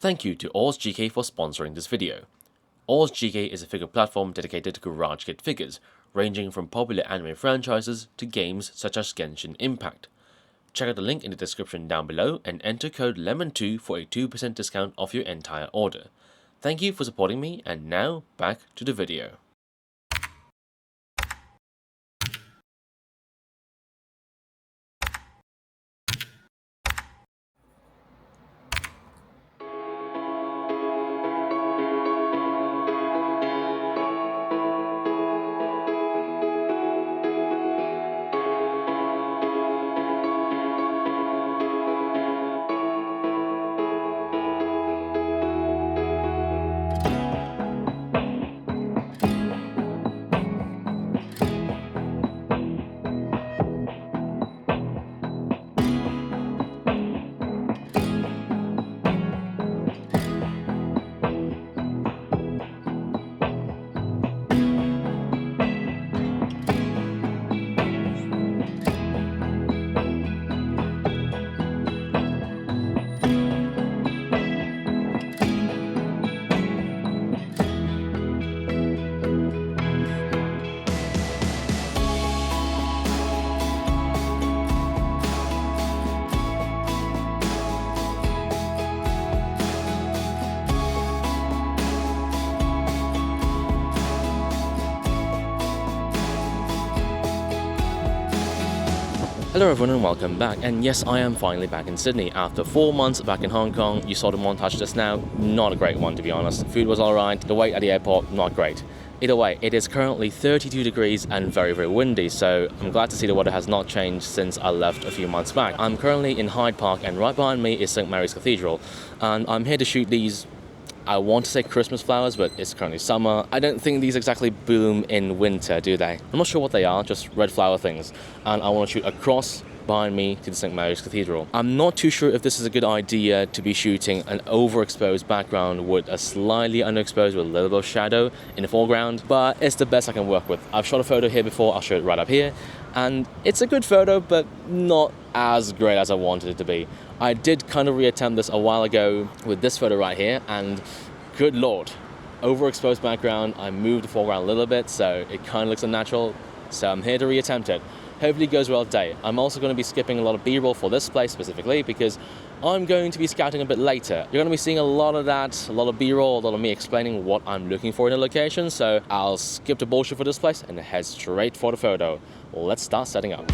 Thank you to OzGK for sponsoring this video. OzGK is a figure platform dedicated to garage kit figures, ranging from popular anime franchises to games such as Genshin Impact. Check out the link in the description down below and enter code LEMON2 for a 2% discount off your entire order. Thank you for supporting me, and now back to the video. Hello everyone and welcome back, and yes, I am finally back in Sydney after 4 months back in Hong Kong. You saw the montage just now, not a great one to be honest. Food was alright, the wait at the airport, not great. Either way, it is currently 32 degrees and very windy, so I'm glad to see the weather has not changed since I left a few months back. I'm currently in Hyde Park and right behind me is St. Mary's Cathedral, and I'm here to shoot these, I want to say Christmas flowers, but it's currently summer. I don't think these exactly bloom in winter, do they? I'm not sure what they are, just red flower things. And I want to shoot across behind me to the St. Mary's Cathedral. I'm not too sure if this is a good idea to be shooting an overexposed background with a slightly underexposed with a little bit of shadow in the foreground, but it's the best I can work with. I've shot a photo here before, I'll show it right up here, and it's a good photo, but not as great as I wanted it to be. I did kind of reattempt this a while ago with this photo right here, and good lord, overexposed background. I moved the foreground a little bit, so it kind of looks unnatural, so I'm here to reattempt it. Hopefully it goes well today. I'm also going to be skipping a lot of B-roll for this place specifically because I'm going to be scouting a bit later. You're going to be seeing a lot of that, a lot of B-roll, a lot of me explaining what I'm looking for in a location, so I'll skip the bullshit for this place and head straight for the photo. Let's start setting up.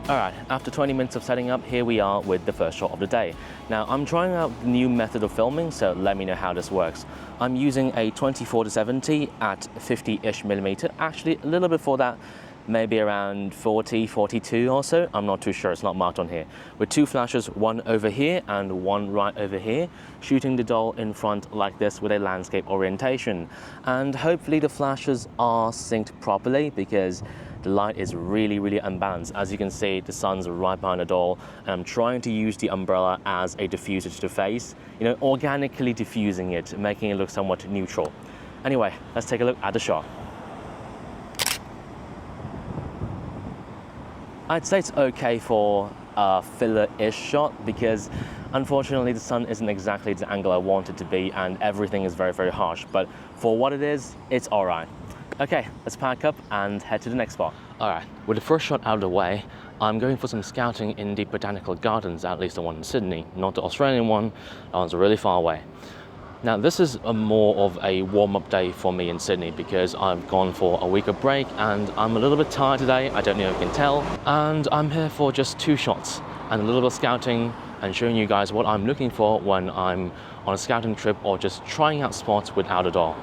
Alright, after 20 minutes of setting up, here we are with the first shot of the day. Now, I'm trying out the new method of filming, so let me know how this works. I'm using a 24-70 at 50-ish millimeter, actually a little bit for that, maybe around 40, 42 or so, I'm not too sure, it's not marked on here. With two flashes, one over here and one right over here, shooting the doll in front like this with a landscape orientation. And hopefully the flashes are synced properly because the light is really unbalanced. As you can see, the sun's right behind the doll, and I'm trying to use the umbrella as a diffuser to the face, you know, organically diffusing it, making it look somewhat neutral. Anyway, let's take a look at the shot. I'd say it's okay for a filler-ish shot because unfortunately the sun isn't exactly the angle I want it to be and everything is very harsh, but for what it is, it's alright. Okay, let's pack up and head to the next spot. Alright, with the first shot out of the way, I'm going for some scouting in the botanical gardens, at least the one in Sydney, not the Australian one. That one's really far away. Now this is more of a warm-up day for me in Sydney because I've gone for a week of break and I'm a little bit tired today, I don't know if you can tell, and I'm here for just 2 shots and a little bit of scouting and showing you guys what I'm looking for when I'm on a scouting trip or just trying out spots without a doll.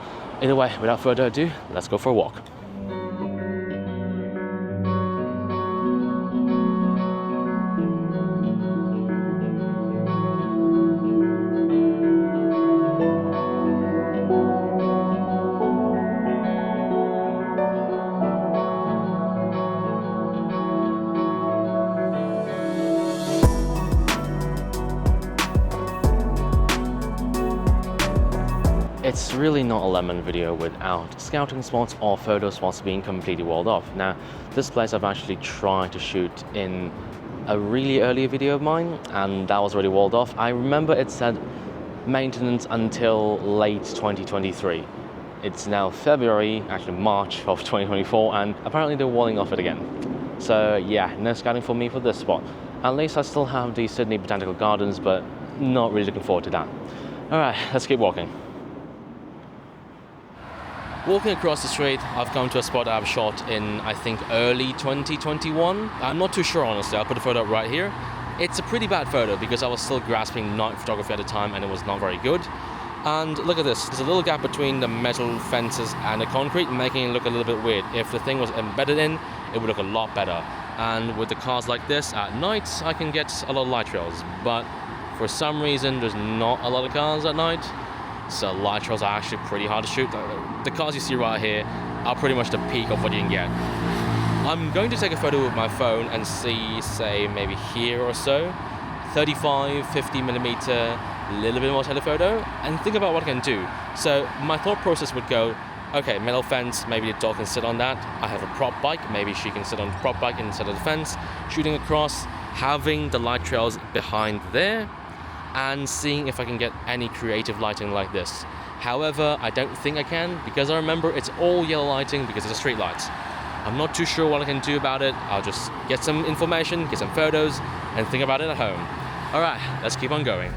Either way, without further ado, let's go for a walk. it's really not a lemon video without scouting spots or photo spots being completely walled off. Now, this place I've actually tried to shoot in a really early video of mine, and that was already walled off. I remember it said maintenance until late 2023. It's now February, actually March of 2024, and apparently they're walling off it again. So yeah, no scouting for me for this spot. At least I still have the Sydney Botanical Gardens, but not really looking forward to that. Alright, let's keep walking. Walking across the street, I've come to a spot I've shot in, I think, early 2021. I'm not too sure, honestly. I'll put a photo up right here. It's a pretty bad photo because I was still grasping night photography at the time and it was not very good. And look at this. There's a little gap between the metal fences and the concrete, making it look a little bit weird. If the thing was embedded in, it would look a lot better. And with the cars like this, at night, I can get a lot of light trails. But for some reason, there's not a lot of cars at night. So light trails are actually pretty hard to shoot. The cars you see right here are pretty much the peak of what you can get. I'm going to take a photo with my phone and see, say, maybe here or so, 35, 50 millimeter, a little bit more telephoto, and think about what I can do. So my thought process would go, okay, metal fence, maybe the dog can sit on that. I have a prop bike, maybe she can sit on the prop bike instead of the fence, shooting across, having the light trails behind there, and seeing if I can get any creative lighting like this. However, I don't think I can, because I remember it's all yellow lighting because it's a street lights. I'm not too sure what I can do about it. I'll just get some information, get some photos, and think about it at home. Alright, let's keep on going.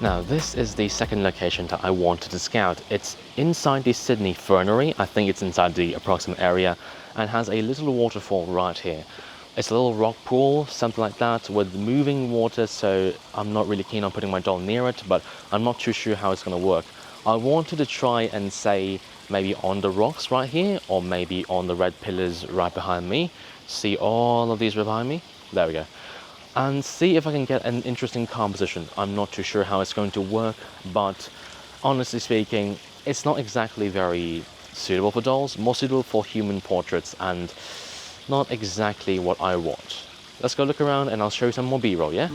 Now, this is the second location that I wanted to scout. It's inside the Sydney Fernery. I think it's inside the approximate area, and has a little waterfall right here. It's a little rock pool, something like that, with moving water, so I'm not really keen on putting my doll near it, but I'm not too sure how it's going to work. I wanted to try and say maybe on the rocks right here, or maybe on the red pillars right behind me. See all of these right behind me? There we go. And see if I can get an interesting composition. I'm not too sure how it's going to work, but honestly speaking, it's not exactly very suitable for dolls, more suitable for human portraits, and not exactly what I want. Let's go look around and I'll show you some more B-roll, yeah?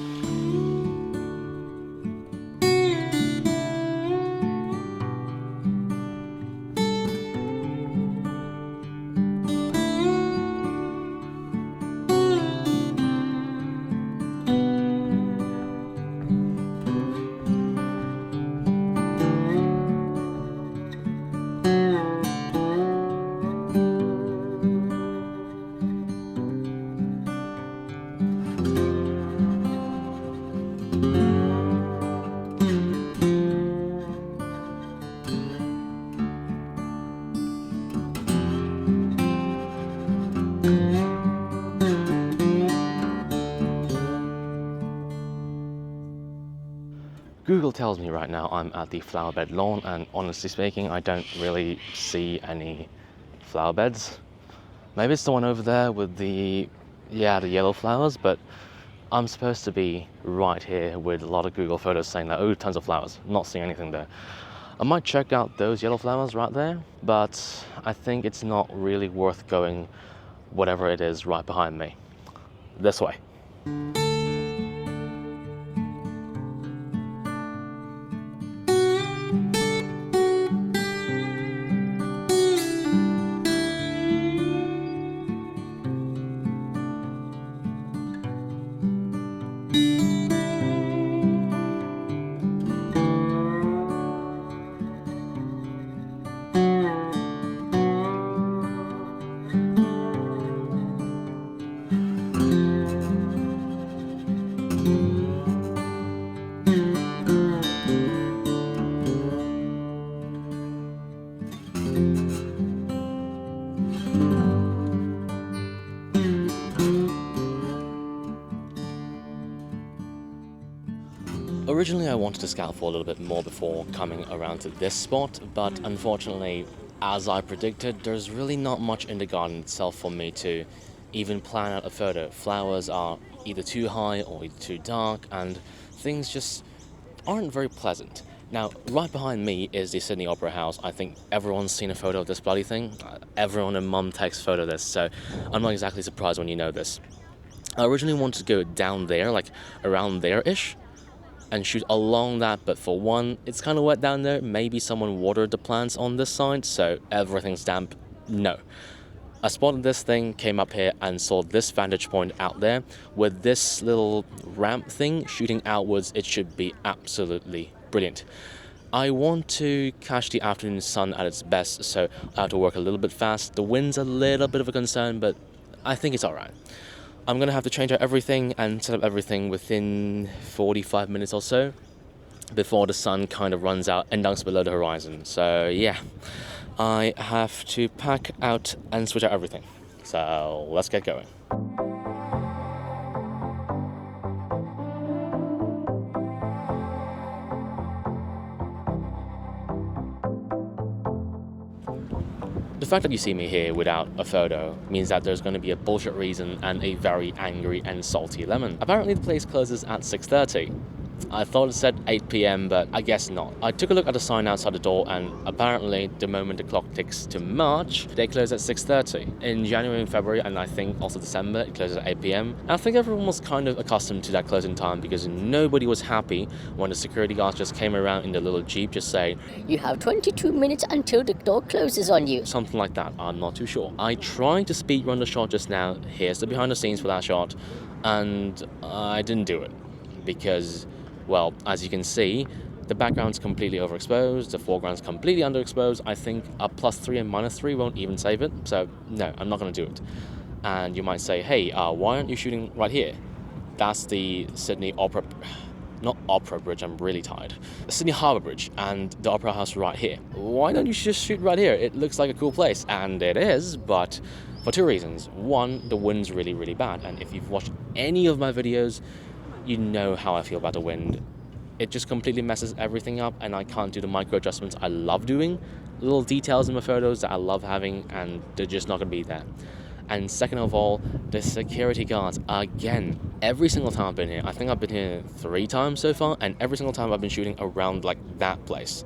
Google tells me right now I'm at the flower bed lawn, and honestly speaking, I don't really see any flower beds. Maybe it's the one over there with the yellow flowers, but I'm supposed to be right here with a lot of Google photos saying that, oh, tons of flowers, not seeing anything there. I might check out those yellow flowers right there, but I think it's not really worth going whatever it is right behind me. This way. Originally I wanted to scout for a little bit more before coming around to this spot, but unfortunately, as I predicted, there's really not much in the garden itself for me to even plan out a photo. Flowers are either too high or either too dark, and things just aren't very pleasant. Now, right behind me is the Sydney Opera House. I think everyone's seen a photo of this bloody thing. Everyone and mum takes a photo of this, so I'm not exactly surprised when you know this. I originally wanted to go down there, like around there-ish, and shoot along that, but for one, it's kind of wet down there. Maybe someone watered the plants on this side, so everything's damp. No. I spotted this thing, came up here and saw this vantage point out there with this little ramp thing shooting outwards. It should be absolutely brilliant. I want to catch the afternoon sun at its best, so I have to work a little bit fast. The wind's a little bit of a concern, but I think it's alright. I'm going to have to change out everything and set up everything within 45 minutes or so before the sun kind of runs out and dunks below the horizon. So yeah, I have to pack out and switch out everything. So let's get going. The fact that you see me here without a photo means that there's going to be a bullshit reason and a very angry and salty lemon. Apparently the place closes at 6:30. I thought it said 8 p.m, but I guess not. I took a look at the sign outside the door, and apparently the moment the clock ticks to March, they close at 6:30. In January and February, and I think also December, it closes at 8 p.m. And I think everyone was kind of accustomed to that closing time because nobody was happy when the security guards just came around in the little Jeep just saying, "You have 22 minutes until the door closes on you." Something like that, I'm not too sure. I tried to speed run the shot just now. Here's the behind the scenes for that shot, and I didn't do it because, well, as you can see, the background's completely overexposed, the foreground's completely underexposed. I think a +3 and -3 won't even save it, so no, I'm not going to do it. And you might say, hey, why aren't you shooting right here? That's the Sydney Opera... not Opera Bridge, I'm really tired. Sydney Harbour Bridge and the Opera House right here. Why don't you just shoot right here? It looks like a cool place, and it is, but for two reasons. One, the wind's really, really bad, and if you've watched any of my videos, you know how I feel about the wind. It just completely messes everything up, and I can't do the micro adjustments I love doing. Little details in my photos that I love having, and they're just not going to be there. And second of all, the security guards, again, every single time I've been here, I think I've been here 3 times so far, and every single time I've been shooting around like that place,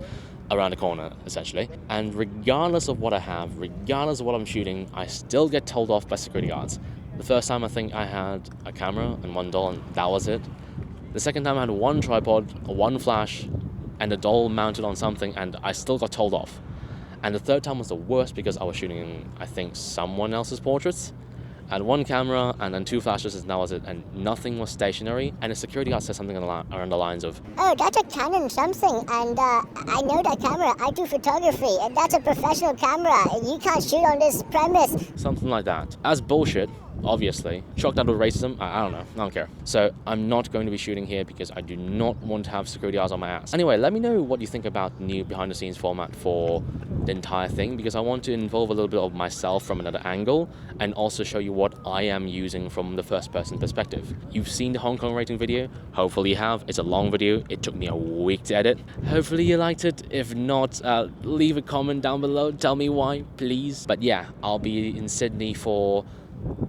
around the corner, essentially. And regardless of what I have, regardless of what I'm shooting, I still get told off by security guards. The first time I think I had a camera and one doll, and that was it. The second time I had one tripod, one flash, and a doll mounted on something, and I still got told off. And the third time was the worst because I was shooting, I think, someone else's portraits. I had one camera and then 2 flashes, and that was it, and nothing was stationary. And the security guard said something around the lines of, "Oh, that's a Canon something, and I know that camera, I do photography, and that's a professional camera, and you can't shoot on this premise." Something like that. As bullshit, obviously. Chalked out with racism, I don't know, I don't care. So I'm not going to be shooting here because I do not want to have security guards on my ass. Anyway, let me know what you think about the new behind the scenes format for the entire thing, because I want to involve a little bit of myself from another angle and also show you what I am using from the first person perspective. You've seen the Hong Kong rating video, hopefully you have. It's a long video, it took me a week to edit. Hopefully you liked it. If not, leave a comment down below, tell me why, please. But yeah, I'll be in Sydney for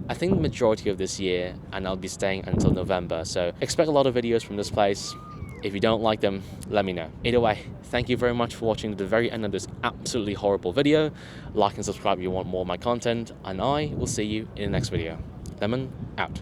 I think the majority of this year, and I'll be staying until November, so expect a lot of videos from this place. If you don't like them, let me know. Either way, thank you very much for watching to the very end of this absolutely horrible video. Like and subscribe if you want more of my content, and I will see you in the next video. Lemon out.